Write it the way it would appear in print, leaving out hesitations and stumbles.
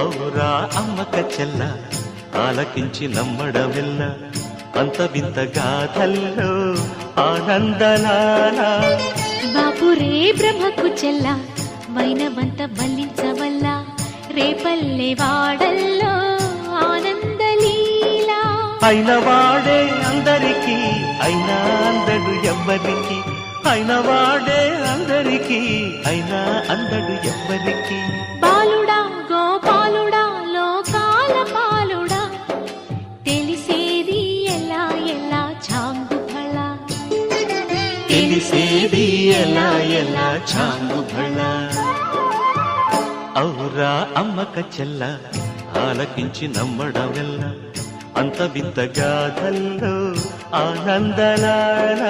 ఔరా అమ్మక చెల్ల ఆలకించి నమ్మడమెల్ల అంత వింత గాథల్లో ఆనందలాల బాపురే బ్రహ్మకు చెల్ల మైనవంత బల్లించవల్ల రేపల్లె వాడల్లో ఆనందలీలా అయిన వాడే అందరికీ అయినా అందడు ఎవ్వరికి అయిన వాడే అందరికీ అయినా అందడు ఎవ్వరికి బాలుడా గోపాలుడా లోకాల పాలుడా తెలిసేది ఎలా ఎలా చాంగు ఫళ తెలిసేది ఎలా ఎలా చాంగు భళ ఔరా అమ్మక చెల్ల ఆలకించి నమ్మడమెల్ల అంత వింత గాథల్లో ఆనందలాల